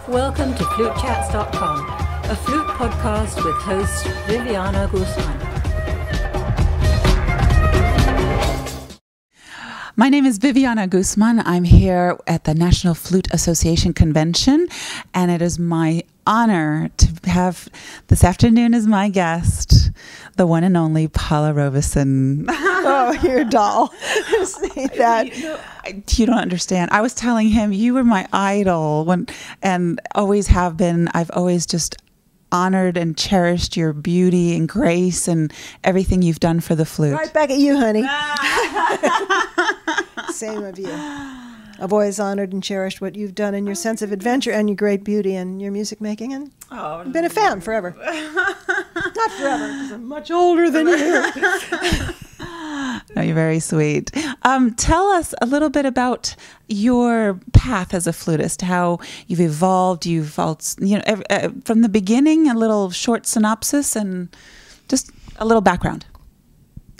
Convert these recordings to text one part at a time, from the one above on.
Welcome to FluteChats.com, a flute podcast with host Viviana Guzman. My name is Viviana Guzman. I'm here at the National Flute Association Convention, and it is my honor to have this afternoon as my guest, the one and only Paula Robison. Oh, you're a doll. See that? You don't understand. I was telling him you were my idol and always have been. I've always just honored and cherished your beauty and grace and everything you've done for the flute. Right back at you, honey. Same of you. I've always honored and cherished what you've done and your sense of adventure and your great beauty and your music making. And I've been a fan forever. Not forever, because I'm much older than you. No, you're very sweet. Tell us a little bit about your path as a flutist, how you've evolved. From the beginning, a little short synopsis and just a little background.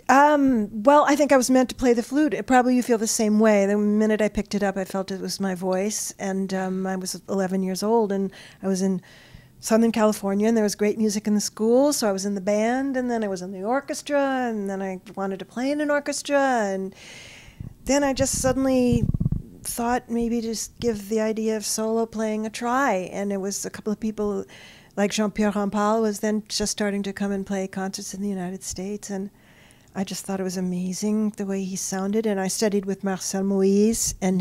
Well, I think I was meant to play the flute. Probably you feel the same way. The minute I picked it up, I felt it was my voice. And I was 11 years old, and I was in Southern California, and there was great music in the school, so I was in the band, and then I was in the orchestra, and then I wanted to play in an orchestra, and then I just suddenly thought maybe just give the idea of solo playing a try, and it was a couple of people like Jean-Pierre Rampal was then just starting to come and play concerts in the United States, and I just thought it was amazing the way he sounded, and I studied with Marcel Moïse, and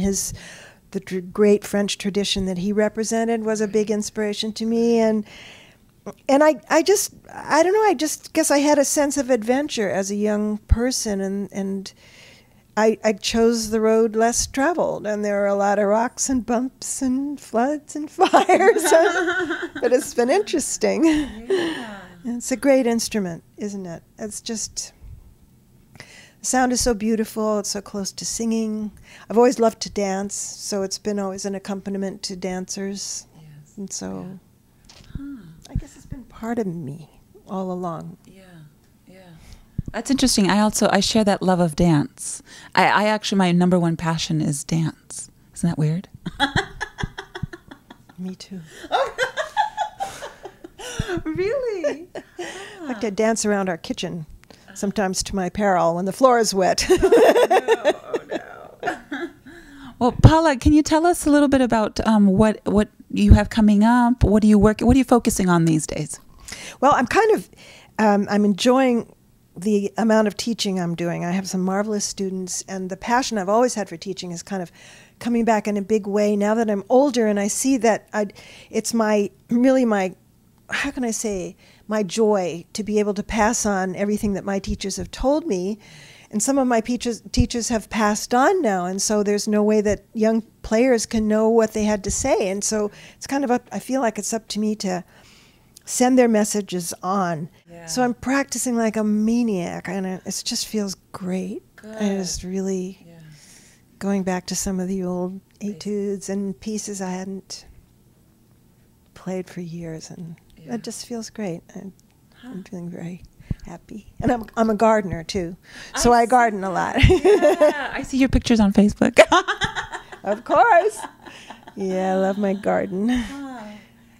the great French tradition that he represented was a big inspiration to me, and I don't know, I just guess I had a sense of adventure as a young person, and I chose the road less traveled, and there are a lot of rocks and bumps and floods and fires, but it's been interesting. Yeah. It's a great instrument, isn't it? It's just... The sound is so beautiful. It's so close to singing. I've always loved to dance, so it's been always an accompaniment to dancers. Yes. And so I guess it's been part of me all along. Yeah. That's interesting. I share that love of dance. I actually, my number one passion is dance. Isn't that weird? Me too. Really? I like to dance around our kitchen. Sometimes to my peril when the floor is wet. Oh no. Well, Paula, can you tell us a little bit about what you have coming up? What are you focusing on these days? Well, I'm enjoying the amount of teaching I'm doing. I have some marvelous students, and the passion I've always had for teaching is kind of coming back in a big way now that I'm older, and I see that it's my how can I say, my joy to be able to pass on everything that my teachers have told me. And some of my teachers have passed on now, and so there's no way that young players can know what they had to say. And so it's kind of I feel like it's up to me to send their messages on. Yeah. So I'm practicing like a maniac, and it just feels great. Good. And it's really going back to some of the old etudes and pieces I hadn't played for years, and it just feels great. I'm feeling very happy, and I'm a gardener too, so I garden a lot. Yeah, I see your pictures on Facebook. Of course. Yeah, I love my garden.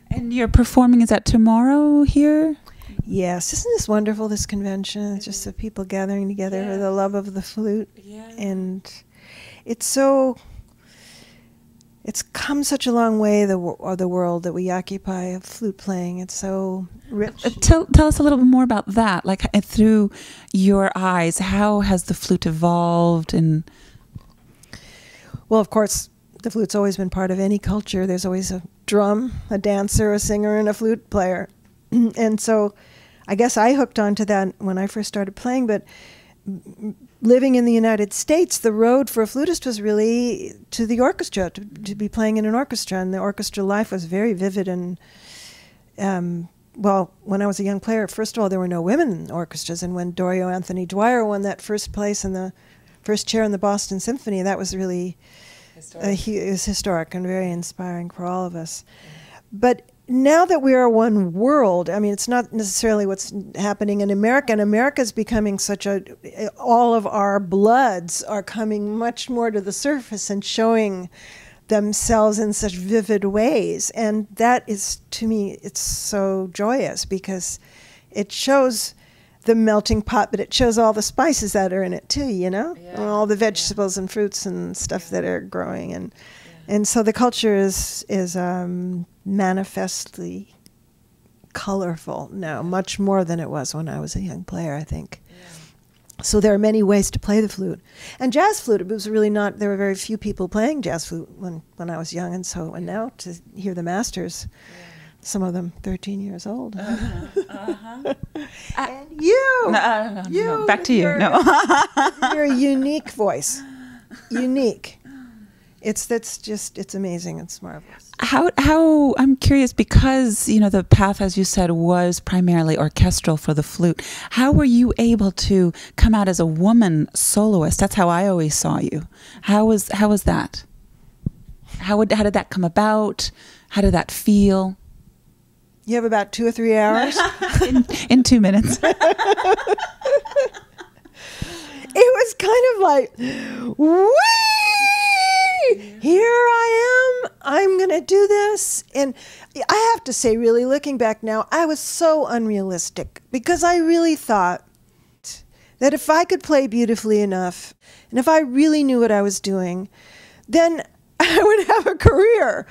And you're performing, is that tomorrow here? Yes. Isn't this wonderful, this convention? It's just the people gathering together for the love of the flute. Yeah. And it's come such a long way, the world that we occupy of flute playing. It's so rich. Tell us a little bit more about that. Like, through your eyes, how has the flute evolved? Well, of course, the flute's always been part of any culture. There's always a drum, a dancer, a singer, and a flute player. And so I guess I hooked onto that when I first started playing, but living in the United States, the road for a flutist was really to the orchestra, to be playing in an orchestra, and the orchestra life was very vivid. And well, when I was a young player, first of all, there were no women in orchestras, and when Dorio Anthony Dwyer won that first place in the first chair in the Boston Symphony, that was really it was historic and very inspiring for all of us. But now that we are one world, I mean, it's not necessarily what's happening in America. And America's becoming all of our bloods are coming much more to the surface and showing themselves in such vivid ways. And that is, to me, it's so joyous because it shows the melting pot, but it shows all the spices that are in it too, you know, and all the vegetables and fruits and stuff that are growing. And so the culture is manifestly colorful now, much more than it was when I was a young player, I think. So there are many ways to play the flute. And jazz flute, it was really not, there were very few people playing jazz flute when I was young. And so, and now to hear the masters, some of them 13 years old. And you! No, back to you. No. You're a unique voice. Unique. It's amazing. It's marvelous. How I'm curious, because the path, as you said, was primarily orchestral for the flute. How were you able to come out as a woman soloist? That's how I always saw you. How was that? How did that come about? How did that feel? You have about 2 or 3 hours in 2 minutes. It was kind of like, whee! Here I am. I'm going to do this. And I have to say, really, looking back now, I was so unrealistic because I really thought that if I could play beautifully enough and if I really knew what I was doing, then I would have a career.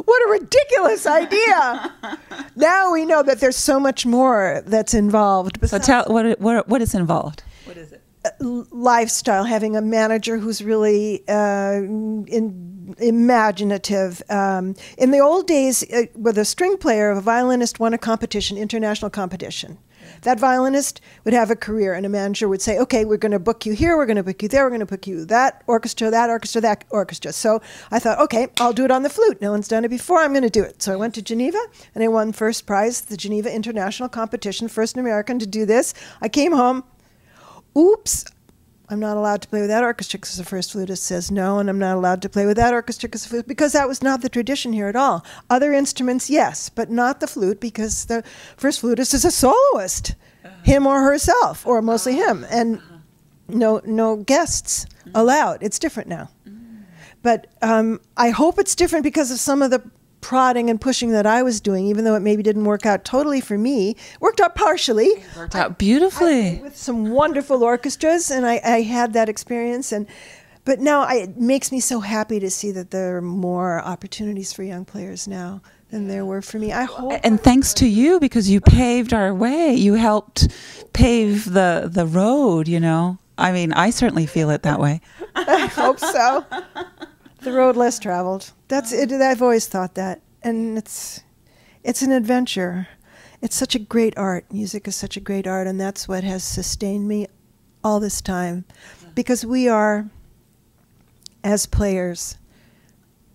What a ridiculous idea. Now we know that there's so much more that's involved. So tell what is involved? What is it? Lifestyle, having a manager who's really imaginative. In the old days, with a string player, a violinist won a competition, international competition. That violinist would have a career, and a manager would say, okay, we're going to book you here, we're going to book you there, we're going to book you that orchestra, that orchestra, that orchestra. So I thought, okay, I'll do it on the flute. No one's done it before, I'm going to do it. So I went to Geneva, and I won first prize, the Geneva International Competition, first American to do this. I came home, oops, I'm not allowed to play with that orchestra because the first flutist says no, and I'm not allowed to play with that orchestra because that was not the tradition here at all. Other instruments, yes, but not the flute because the first flutist is a soloist, him or herself, or mostly him, and no guests allowed. It's different now. But I hope it's different because of some of the prodding and pushing that I was doing, even though it maybe didn't work out totally for me. Worked out partially. It worked out beautifully. With some wonderful orchestras, and I had that experience. But now it makes me so happy to see that there are more opportunities for young players now than there were for me. I hope. And thanks to you, because you paved our way. You helped pave the road, I mean, I certainly feel it that way. I hope so. The road less traveled. That's it. I've always thought that, and it's an adventure. It's such a great art. Music is such a great art, and that's what has sustained me all this time. Because we are, as players,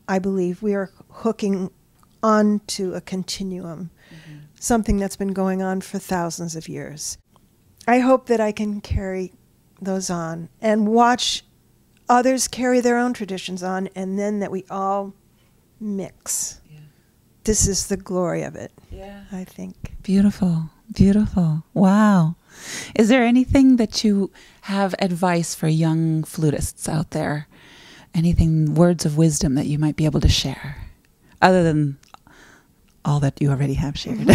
I believe, we are hooking onto a continuum, something that's been going on for thousands of years. I hope that I can carry those on and watch others carry their own traditions on, and then that we all mix. Yeah. This is the glory of it, I think. Beautiful, beautiful. Wow. Is there anything that you have advice for young flutists out there? Anything, words of wisdom that you might be able to share, other than all that you already have shared?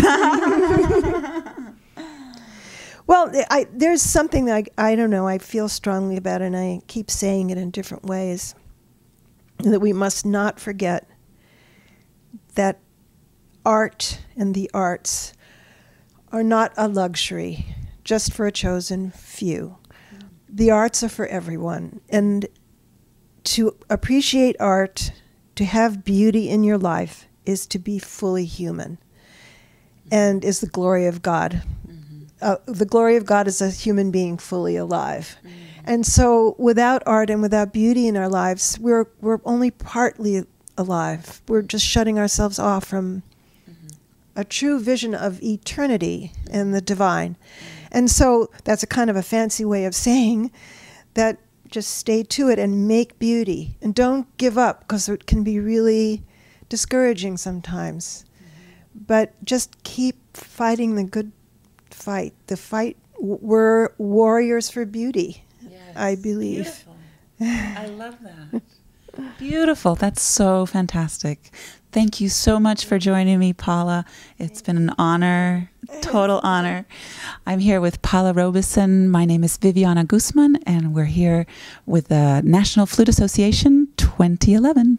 Well, there's something that I don't know, I feel strongly about, and I keep saying it in different ways, that we must not forget that art and the arts are not a luxury just for a chosen few. The arts are for everyone, and to appreciate art, to have beauty in your life, is to be fully human, and is the glory of God. The glory of God is a human being fully alive. And so without art and without beauty in our lives, we're only partly alive. We're just shutting ourselves off from a true vision of eternity and the divine. And so that's a kind of a fancy way of saying that just stay to it and make beauty. And don't give up, because it can be really discouraging sometimes. But just keep fighting the good fight. The fight, we're warriors for beauty, yes, I believe. Beautiful. I love that. Beautiful. That's so fantastic. Thank you so much for joining me, Paula. It's been an honor, total honor. I'm here with Paula Robison. My name is Viviana Guzman, and we're here with the National Flute Association 2011.